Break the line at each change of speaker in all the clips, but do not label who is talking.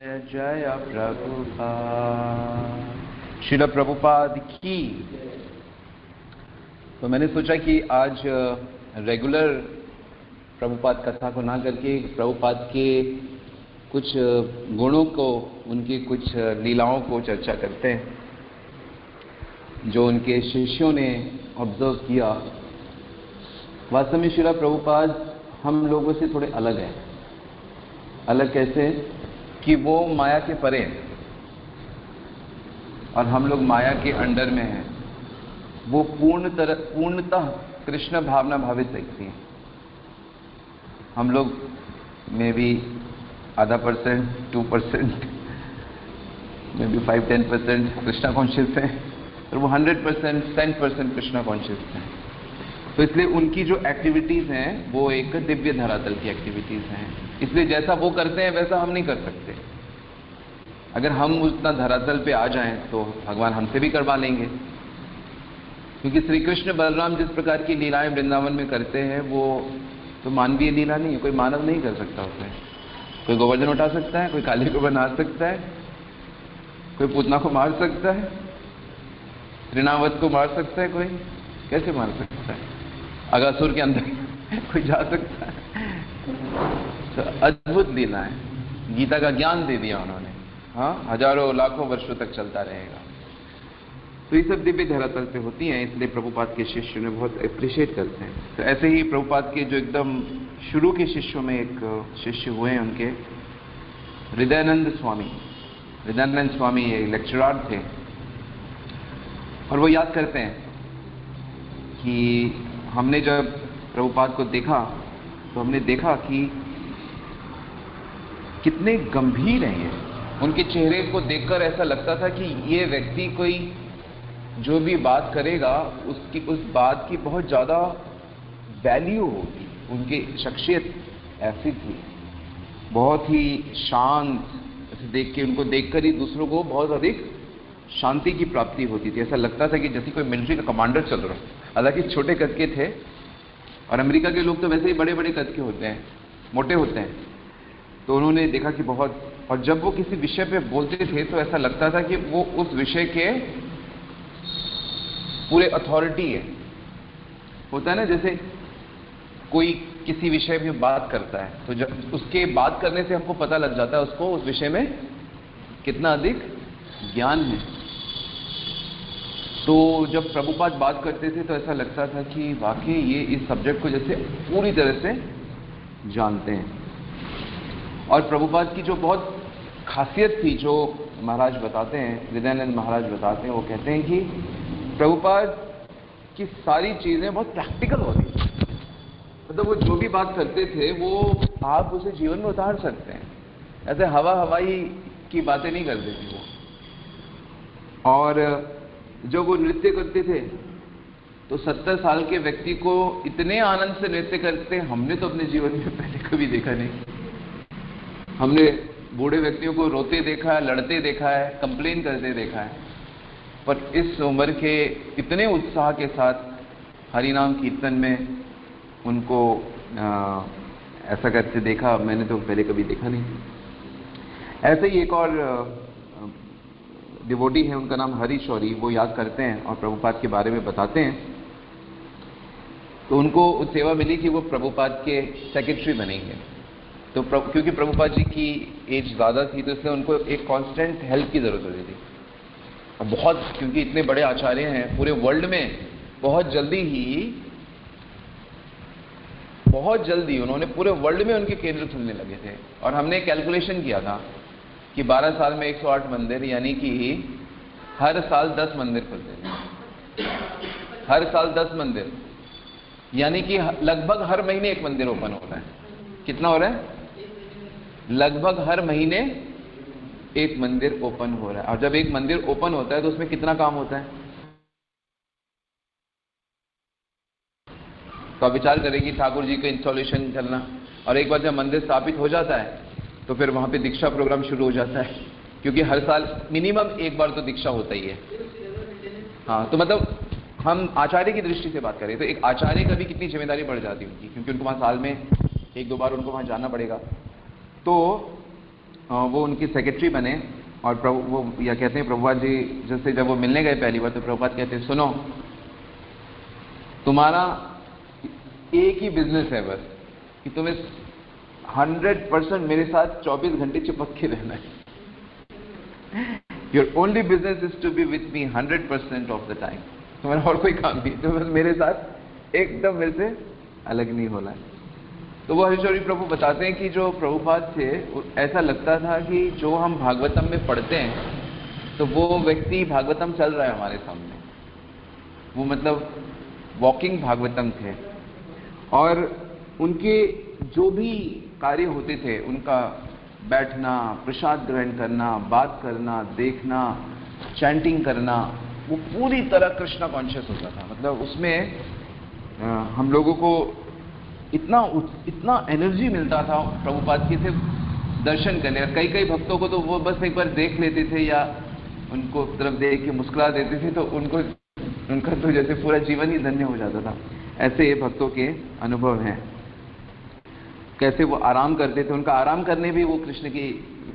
जय प्रभुपाद। श्रील प्रभुपाद की। तो मैंने सोचा कि आज रेगुलर प्रभुपाद कथा को ना करके प्रभुपाद के कुछ गुणों को, उनकी कुछ लीलाओं को चर्चा करते हैं जो उनके शिष्यों ने ऑब्जर्व किया। वास्तव में श्रील प्रभुपाद हम लोगों से थोड़े अलग हैं। अलग कैसे? कि वो माया के परे हैं और हम लोग माया के अंडर में हैं। वो पूर्णतः कृष्ण भावना भावित व्यक्ति हैं। हम लोग में भी 0.5%, 2%, में भी 5-10% कृष्णा कॉन्शियस हैं और वो 100%, 10% कृष्णा कॉन्शियस हैं। तो इसलिए उनकी जो एक्टिविटीज़ हैं वो एक दिव्य धरातल की एक्टिविटीज़ हैं। इसलिए जैसा वो करते हैं वैसा हम नहीं कर सकते। अगर हम उतना धरातल पे आ जाएं तो भगवान हमसे भी करवा लेंगे, क्योंकि श्री कृष्ण बलराम जिस प्रकार की लीलाएं वृंदावन में करते हैं वो तो मानवीय लीला नहीं है। कोई मानव नहीं कर सकता उसमें। कोई गोवर्धन उठा सकता है, कोई काली को बना सकता है, कोई पूतना को मार सकता है, ऋणावत को मार सकता है। कोई कैसे मार सकता है? अगासुर के अंदर कोई जा सकता है? तो अद्भुत लीला है। गीता का ज्ञान दे दिया उन्होंने। हाँ, हजारों लाखों वर्षों तक चलता रहेगा। तो ये सब दिव्य धरातल पे होती हैं, इसलिए प्रभुपाद के शिष्य ने बहुत अप्रिशिएट करते हैं। तो ऐसे ही प्रभुपाद के जो एकदम शुरू के शिष्यों में एक शिष्य हुए हैं उनके, हृदयानंद स्वामी। हृदयानंद स्वामी ये लेक्चरर थे और वो याद करते हैं कि हमने जब प्रभुपाद को देखा तो हमने देखा कि कितने गंभीर हैं ये। उनके चेहरे को देखकर ऐसा लगता था कि ये व्यक्ति कोई जो भी बात करेगा उसकी उस बात की बहुत ज़्यादा वैल्यू होगी। उनकी शख्सियत ऐसी थी, बहुत ही शांत। ऐसे देख के, उनको देखकर ही दूसरों को बहुत अधिक शांति की प्राप्ति होती थी। ऐसा लगता था कि जैसे कोई मिलिट्री का कमांडर चल रहा है। हालांकि छोटे कद के थे और अमेरिका के लोग तो वैसे ही बड़े बड़े कद के होते हैं, मोटे होते हैं। तो उन्होंने देखा कि बहुत, और जब वो किसी विषय पे बोलते थे तो ऐसा लगता था कि वो उस विषय के पूरे अथॉरिटी है। होता है ना, जैसे कोई किसी विषय में बात करता है तो जब उसके बात करने से हमको पता लग जाता है उसको उस विषय में कितना अधिक ज्ञान है। तो जब प्रभुपाद बात करते थे तो ऐसा लगता था कि वाकई ये इस सब्जेक्ट को जैसे पूरी तरह से जानते हैं। और प्रभुपाद की जो बहुत खासियत थी, जो महाराज बताते हैं, हृदयानंद महाराज बताते हैं, वो कहते हैं कि प्रभुपाद की सारी चीज़ें बहुत प्रैक्टिकल होती थी। मतलब वो जो भी बात करते थे वो आप उसे जीवन में उतार सकते हैं। ऐसे हवाई की बातें नहीं करते थे वो। और जब वो नृत्य करते थे तो 70 साल के व्यक्ति को इतने आनंद से नृत्य करते हमने तो अपने जीवन में पहले कभी देखा नहीं। हमने बूढ़े व्यक्तियों को रोते देखा है, लड़ते देखा है, कंप्लेन करते देखा है, पर इस उम्र के इतने उत्साह के साथ हरिनाम कीर्तन में उनको ऐसा करते देखा मैंने तो पहले कभी देखा नहीं। ऐसे ही एक और डिवोटी है, उनका नाम हरी शौरी। वो याद करते हैं और प्रभुपाद के बारे में बताते हैं। तो उनको सेवा मिली कि वो प्रभुपाद के सेक्रेटरी बनेंगे। तो क्योंकि प्रभुपाद जी की एज ज़्यादा थी तो इसलिए उनको एक कांस्टेंट हेल्प की ज़रूरत होती थी। और बहुत, क्योंकि इतने बड़े आचार्य हैं पूरे वर्ल्ड में, बहुत जल्दी उन्होंने पूरे वर्ल्ड में उनके केंद्र खुलने लगे थे। और हमने कैलकुलेशन किया था कि 12 साल में 108 मंदिर, यानी कि हर साल 10 मंदिर खुलते थे। हर साल 10 मंदिर, यानी कि लगभग हर महीने एक मंदिर ओपन हो रहा है। कितना हो रहा है? लगभग हर महीने एक मंदिर ओपन हो रहा है। और जब एक मंदिर ओपन होता है तो उसमें कितना काम होता है? तो आप विचार करें कि ठाकुर जी का इंस्टॉलेशन चलना, और एक बार जब मंदिर स्थापित हो जाता है तो फिर वहां पे दीक्षा प्रोग्राम शुरू हो जाता है, क्योंकि हर साल मिनिमम एक बार तो दीक्षा होता ही है। हाँ, तो मतलब हम आचार्य की दृष्टि से बात करें तो एक आचार्य का भी कितनी जिम्मेदारी बढ़ जाती है उनकी, क्योंकि उनको वहाँ साल में 1-2 बार उनको वहाँ जाना पड़ेगा। तो वो उनकी सेक्रेटरी बने और वो या कहते हैं प्रभुपाद जी जैसे जब वो मिलने गए पहली बार तो प्रभुपाद कहते हैं सुनो, तुम्हारा एक ही बिजनेस है बस कि तुम्हें 100% मेरे साथ 24 घंटे चिपक के रहना है। Your only business is to be with me 100% of the time. तुम्हारा और कोई काम नहीं, तो बस मेरे साथ एकदम मेरे से अलग नहीं होना है। तो वो हरीश्वरी प्रभु बताते हैं कि जो प्रभुपाद थे ऐसा लगता था कि जो हम भागवतम में पढ़ते हैं तो वो व्यक्ति भागवतम चल रहा है हमारे सामने, वो मतलब वॉकिंग भागवतम थे। और उनके जो भी कार्य होते थे, उनका बैठना, प्रसाद ग्रहण करना, बात करना, देखना, चैंटिंग करना, वो पूरी तरह कृष्णा कॉन्शियस होता था। मतलब उसमें हम लोगों को इतना एनर्जी मिलता था प्रभुपाद की सिर्फ दर्शन करने। कई कई भक्तों को तो वो बस एक बार देख लेते थे या उनको तरफ देख के मुस्कुरा देते थे तो उनका तो जैसे पूरा जीवन ही धन्य हो जाता था। ऐसे ये भक्तों के अनुभव हैं। कैसे वो आराम करते थे, उनका आराम करने भी वो कृष्ण की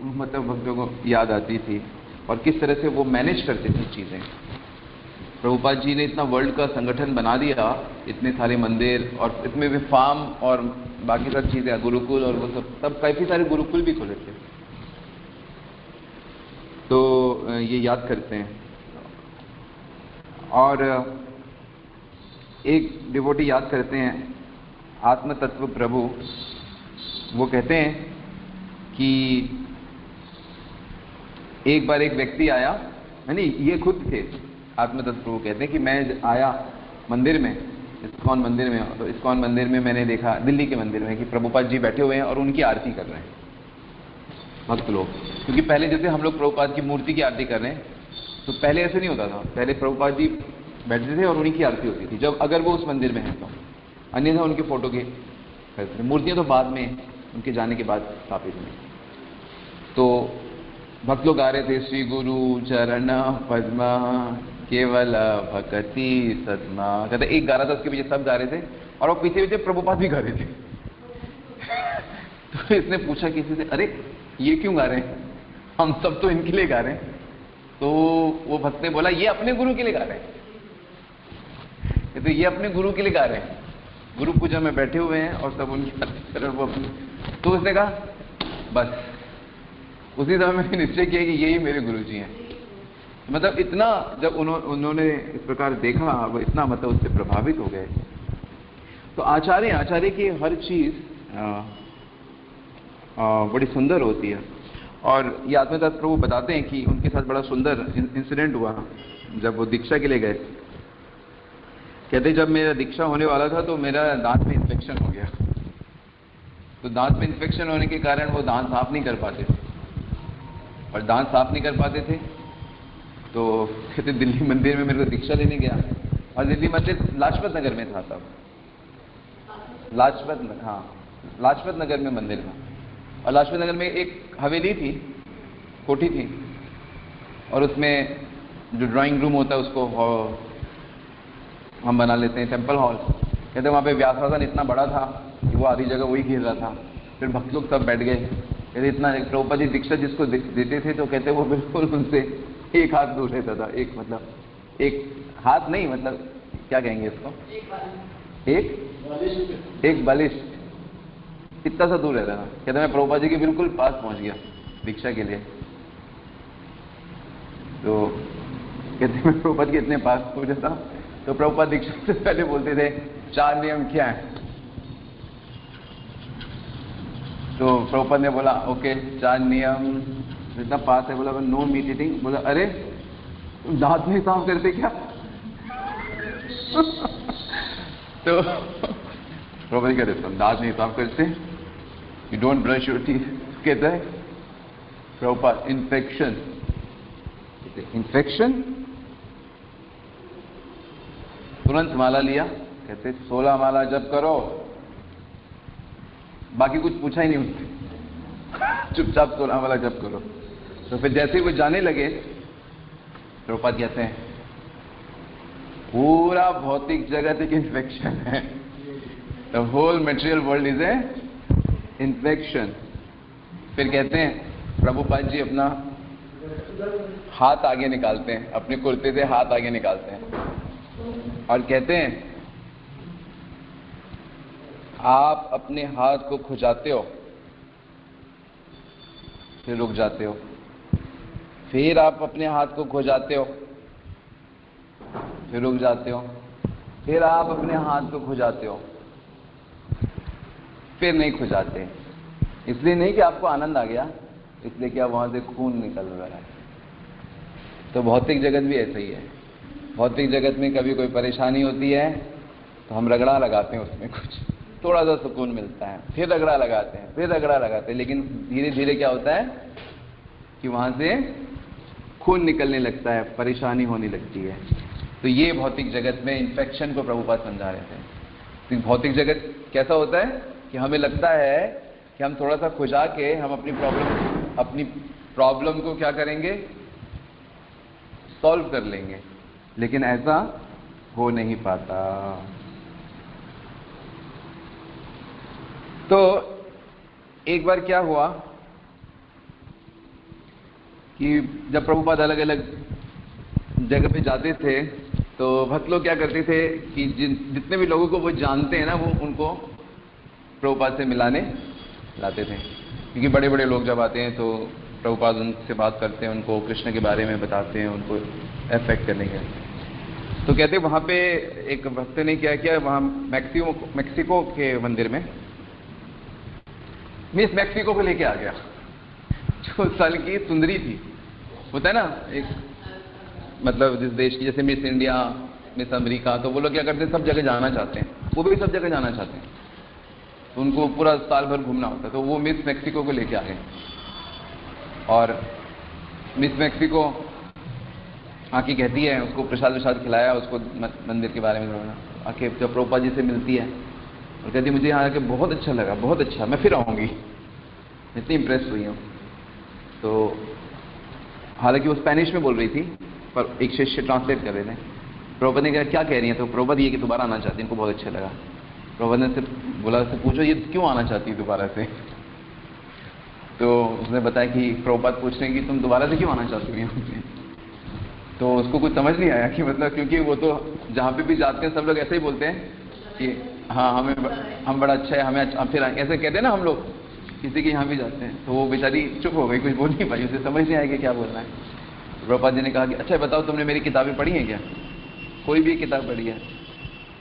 मतलब भक्तों को याद आती थी और किस तरह से वो मैनेज करते थे चीज़ें। प्रभुपाद जी ने इतना वर्ल्ड का संगठन बना दिया, इतने सारे मंदिर और इसमें भी फार्म और बाकी सब चीज़ें, गुरुकुल और वो सब काफ़ी सारे गुरुकुल भी खोले थे। तो ये याद करते हैं। और एक डिवोटी याद करते हैं आत्म तत्व प्रभु, वो कहते हैं कि एक बार एक व्यक्ति आया, नहीं ये खुद थे आत्म तत्व प्रभु कहते हैं कि मैं आया मंदिर में, इस्कॉन मंदिर में, तो इस्कॉन मंदिर में मैंने देखा, दिल्ली के मंदिर में, कि प्रभुपाद जी बैठे हुए हैं और उनकी आरती कर रहे हैं भक्त लोग। क्योंकि पहले जैसे हम लोग प्रभुपाद की मूर्ति की आरती कर रहे हैं तो पहले ऐसे नहीं होता था। पहले प्रभुपाद जी बैठते थे और उन्हीं की आरती होती थी जब अगर वो उस मंदिर में है तो, अन्यथा उनके फोटो की करते थे। मूर्तियां तो बाद में उनके जाने के बाद स्थापित हुई। तो भक्त लोग गा रहे थे, श्री गुरु चरण पद्मा केवल भक्ति सदमा, कहते एक गा रहा था उसके पीछे सब गा रहे थे और वो पीछे पीछे प्रभुपाद भी गा रहे थे। तो इसने पूछा किसी से, अरे ये क्यों गा रहे हैं, हम सब तो इनके लिए गा रहे हैं। तो वो भक्त ने बोला ये अपने गुरु के लिए गा रहे हैं, तो ये अपने गुरु के लिए गा रहे हैं, गुरु पूजा में बैठे हुए हैं और सब उनकी तरफ वो अपनी। तो उसने कहा बस उसी समय मैंने निश्चय किया कि यही मेरे गुरु जी हैं। मतलब इतना जब उन्होंने इस प्रकार देखा, वो इतना मतलब उससे प्रभावित हो गए। तो आचार्य की हर चीज बड़ी सुंदर होती है। और ये आत्मतत्व प्रभु बताते हैं कि उनके साथ बड़ा सुंदर इंसिडेंट हुआ जब वो दीक्षा के लिए गए। कहते जब मेरा दीक्षा होने वाला था तो मेरा दांत में इन्फेक्शन हो गया। तो दांत में इन्फेक्शन होने के कारण वो दांत साफ नहीं कर पाते थे, और दांत साफ नहीं कर पाते थे तो कहते दिल्ली मंदिर में मेरे को दीक्षा लेने गया। और दिल्ली मंदिर लाजपत नगर में था तब, लाजपत नगर में मंदिर था। और लाजपत नगर में एक हवेली थी, कोठी थी, और उसमें जो ड्राइंग रूम होता है उसको हम बना लेते हैं टेम्पल हॉल। कहते वहाँ पे व्यासासन इतना बड़ा था कि वो आधी जगह वही घेर रहा था। फिर भक्त लोग सब बैठ गए। कहते इतना प्रभुपाद जी दीक्षा जिसको देते थे तो कहते वो बिल्कुल उनसे एक हाथ दूर रहता था। एक मतलब एक हाथ नहीं, मतलब क्या कहेंगे इसको, एक बलिष्ठ इतना सा दूर रहता था। कहते मैं प्रभुपाद जी के बिल्कुल पास पहुंच गया दीक्षा के लिए। तो कहते मैं प्रभुपाद के इतने पास पहुंचा था तो प्रभुपाद दीक्षा से पहले बोलते थे 4 नियम क्या है। तो प्रभुपाद ने बोला ओके 4 नियम, इतना पास है। बोला नो मीट ईटिंग। बोला अरे दांत नहीं साफ करते क्या? तो प्रभुपाद कहते तुम दांत नहीं साफ करते, you don't brush your teeth. कहता है प्रभुपाद इन्फेक्शन। तुरंत माला लिया, कहते 16 माला जप करो। बाकी कुछ पूछा ही नहीं उनसे, चुपचाप 16 माला जप करो। तो फिर जैसे ही वो जाने लगे प्रभुपाद कहते हैं पूरा भौतिक जगत एक इन्फेक्शन है, the whole material world is a infection. फिर कहते हैं प्रभुपाद जी अपना हाथ आगे निकालते हैं, अपने कुर्ते से हाथ आगे निकालते हैं और कहते हैं, आप अपने हाथ को खुजाते हो, फिर रुक जाते हो, फिर आप अपने हाथ को खुजाते हो, फिर रुक जाते हो, फिर आप अपने हाथ को खुजाते हो, फिर नहीं खुजाते। इसलिए नहीं कि आपको आनंद आ गया, इसलिए कि आप वहां से खून निकल रहा है। तो भौतिक जगत भी ऐसा ही है। भौतिक जगत में कभी कोई परेशानी होती है तो हम रगड़ा लगाते हैं, उसमें कुछ थोड़ा सा सुकून मिलता है, फिर रगड़ा लगाते हैं, फिर रगड़ा लगाते हैं, लेकिन धीरे धीरे क्या होता है कि वहां से खून निकलने लगता है, परेशानी होने लगती है। तो ये भौतिक जगत में इन्फेक्शन को प्रभुपाद समझा रहे थे। तो भौतिक जगत कैसा होता है कि हमें लगता है कि हम थोड़ा सा खुजा के हम अपनी प्रॉब्लम को क्या करेंगे, सॉल्व कर लेंगे, लेकिन ऐसा हो नहीं पाता। तो एक बार क्या हुआ कि जब प्रभुपाद अलग अलग जगह पे जाते थे तो भक्त लोग क्या करते थे कि जितने भी लोगों को वो जानते हैं ना, वो उनको प्रभुपाद से मिलाने लाते थे। क्योंकि बड़े बड़े लोग जब आते हैं तो प्रभुपाद उनसे बात करते हैं, उनको कृष्ण के बारे में बताते हैं, उनको अफेक्ट करने के। तो कहते वहां पे एक भक्त ने क्या किया, वहां मैक्सिको के मंदिर में मिस मैक्सिको को लेके आ गया, जो उस साल की सुंदरी थी। होता है ना एक, मतलब जिस देश की, जैसे मिस इंडिया, मिस अमेरिका, तो वो लोग क्या करते हैं, सब जगह जाना चाहते हैं, वो भी सब जगह जाना चाहते हैं, तो उनको पूरा साल भर घूमना होता है। तो वो मिस मैक्सिको को लेके आ गए और मिस मैक्सिको आके कहती है, उसको प्रसाद विसाद खिलाया, उसको मंदिर के बारे में आके जब प्रभुपाद जी से मिलती है और कहती मुझे यहाँ आके बहुत अच्छा लगा, बहुत अच्छा, मैं फिर आऊँगी, इतनी इंप्रेस हुई हूँ। तो हालांकि वो स्पेनिश में बोल रही थी, पर एक शिष्य ट्रांसलेट कर रहे थे। प्रभुपाद ने कहा क्या कह रही है, तो प्रभुपाद ये कि दोबारा आना चाहती है, इनको बहुत अच्छा लगा। प्रभुपाद ने बोला, उससे पूछो ये क्यों आना चाहती है दोबारा से। तो उसने बताया कि प्रभुपाद पूछ रहे हैं कि तुम दोबारा से क्यों आना चाहती हो यहाँ पे। तो उसको कुछ समझ नहीं आया कि मतलब, क्योंकि वो तो जहाँ पे भी जाते हैं सब लोग ऐसे ही बोलते हैं कि हाँ हम बड़ा अच्छा है, हमें फिर ऐसे कहते हैं ना हम लोग किसी के यहाँ भी जाते हैं। तो वो बेचारी चुप हो गई, कुछ बोल नहीं पाई, उसे समझ नहीं आया कि क्या बोलना है। प्रभुपाद जी ने कहा कि अच्छा बताओ तुमने मेरी किताबें पढ़ी हैं क्या, कोई भी किताब पढ़ी है।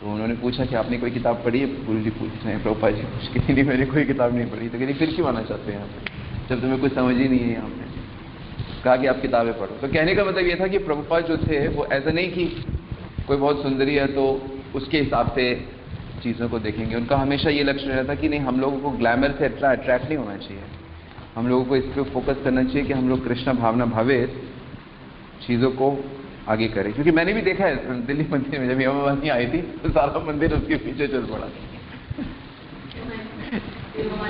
तो उन्होंने पूछा कि आपने कोई किताब पढ़ी है। गुरु जी पूछ रहे हैं, प्रभुपाद जी पूछ के, नहीं मैंने कोई किताब नहीं पढ़ी। तो कहती फिर क्यों आना चाहते हैं यहाँ पे, जब तुम्हें कुछ समझ ही नहीं है यहाँ पे। कहा कि आप किताबें पढ़ो। तो कहने का मतलब ये था कि प्रभुपाद जो थे वो ऐसा नहीं कि कोई बहुत सुंदरी है तो उसके हिसाब से चीज़ों को देखेंगे। उनका हमेशा ये लक्ष्य रहता कि नहीं, हम लोगों को ग्लैमर से अट्रैक्ट नहीं होना चाहिए, हम लोगों को इस पर फोकस करना चाहिए कि हम लोग कृष्ण भावना भावित चीज़ों को आगे करें। क्योंकि मैंने भी देखा है दिल्ली मंदिर में, जब हेमामालिनी आई थी तो सारा मंदिर उसके पीछे चल पड़ा।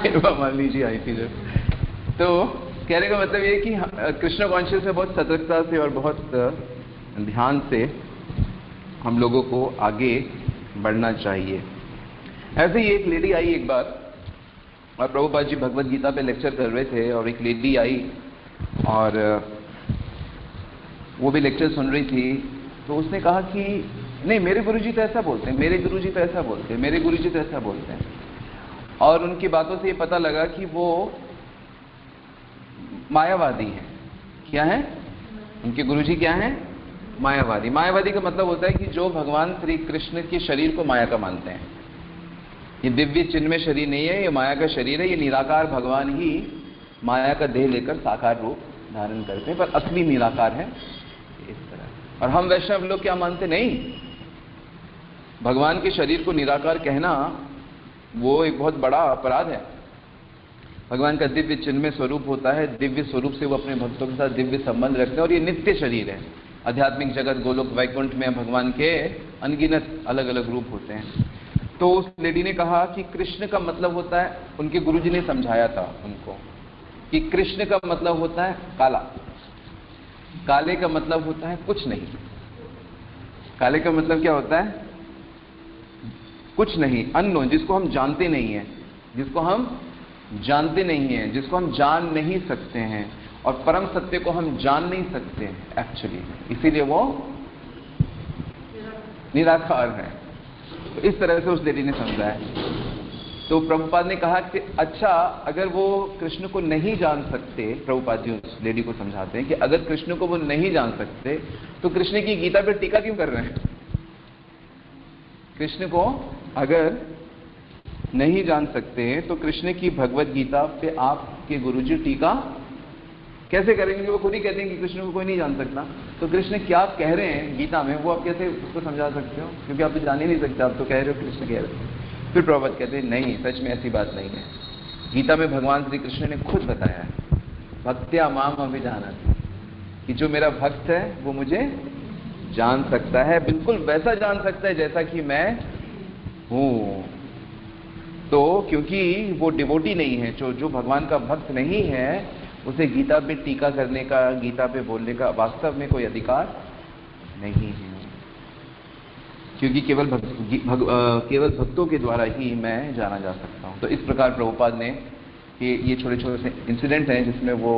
हेमामालिनी जी आई थी जब। तो कहने का मतलब ये कि कृष्ण कॉन्शियस में बहुत सतर्कता से और बहुत ध्यान से हम लोगों को आगे बढ़ना चाहिए। ऐसे ही एक लेडी आई एक बार, और प्रभुपाद जी भगवद गीता पे लेक्चर कर रहे थे, और एक लेडी आई और वो भी लेक्चर सुन रही थी। तो उसने कहा कि नहीं, मेरे गुरुजी तो ऐसा बोलते हैं, मेरे गुरुजी तो ऐसा बोलते हैं, मेरे गुरुजी तो ऐसा बोलते हैं। और उनकी बातों से ये पता लगा कि वो मायावादी है। क्या है उनके गुरुजी, क्या है? मायावादी। मायावादी का मतलब होता है कि जो भगवान श्री कृष्ण के शरीर को माया का मानते हैं। ये दिव्य चिन्मय शरीर नहीं है, ये माया का शरीर है। ये निराकार भगवान ही माया का देह लेकर साकार रूप धारण करते हैं, पर असली निराकार है इस तरह। और हम वैष्णव लोग क्या मानते? नहीं, भगवान के शरीर को निराकार कहना वो एक बहुत बड़ा अपराध है। भगवान का दिव्य चिन्मय स्वरूप होता है, दिव्य स्वरूप से वो अपने भक्तों के साथ दिव्य संबंध रखते हैं, और ये नित्य शरीर है। आध्यात्मिक जगत गोलोक वैकुंठ में भगवान के अनगिनत अलग अलग रूप होते हैं। तो उस लेडी ने कहा कि कृष्ण का मतलब होता है, उनके गुरुजी ने समझाया था उनको कि कृष्ण का मतलब होता है काला, काले का मतलब होता है कुछ नहीं। काले का मतलब क्या होता है? कुछ नहीं, अननोन, जिसको हम जानते नहीं है, जिसको हम जानते नहीं हैं, जिसको हम जान नहीं सकते हैं। और परम सत्य को हम जान नहीं सकते एक्चुअली, इसीलिए वो निराकार है। तो इस तरह से उस लेडी ने समझा है। तो प्रभुपाद ने कहा कि अच्छा, अगर वो कृष्ण को नहीं जान सकते, प्रभुपाद जी उस लेडी को समझाते हैं कि अगर कृष्ण को वो नहीं जान सकते तो कृष्ण की गीता पे टीका क्यों कर रहे हैं? कृष्ण को अगर नहीं जान सकते तो कृष्ण की भगवत गीता पे आपके गुरुजी टीका कैसे करेंगे? वो खुद ही कहते हैं कि कृष्ण को कोई नहीं जान सकता, तो कृष्ण क्या कह रहे हैं गीता में वो आप कैसे उसको समझा सकते हो? क्योंकि आप तो जान ही नहीं सकते, आप तो कह रहे हो कृष्ण कह रहे हैं। फिर प्रभुपाद कहते हैं नहीं, सच में ऐसी बात नहीं है। गीता में भगवान श्री कृष्ण ने खुद बताया है, भक्त्या माम अभिजानाति, कि जो मेरा भक्त है वो मुझे जान सकता है, बिल्कुल वैसा जान सकता है जैसा कि मैं हूं। तो क्योंकि वो डिवोटी नहीं है, जो भगवान का भक्त नहीं है, उसे गीता पे टीका करने का, गीता पे बोलने का वास्तव में कोई अधिकार नहीं है, क्योंकि केवल भक्तों के द्वारा ही मैं जाना जा सकता हूं। तो इस प्रकार प्रभुपाद ने ये छोटे छोटे से इंसिडेंट हैं जिसमें वो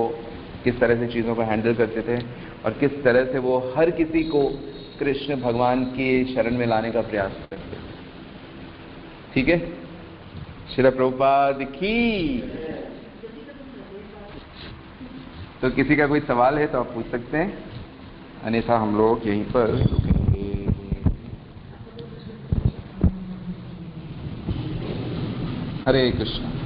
किस तरह से चीज़ों को हैंडल करते थे और किस तरह से वो हर किसी को कृष्ण भगवान के शरण में लाने का प्रयास करते थे। ठीक है, श्रील प्रभुपाद की। तो किसी का कोई सवाल है तो आप पूछ सकते हैं, अन्यथा हम लोग यहीं पर रुकेंगे। हरे कृष्ण।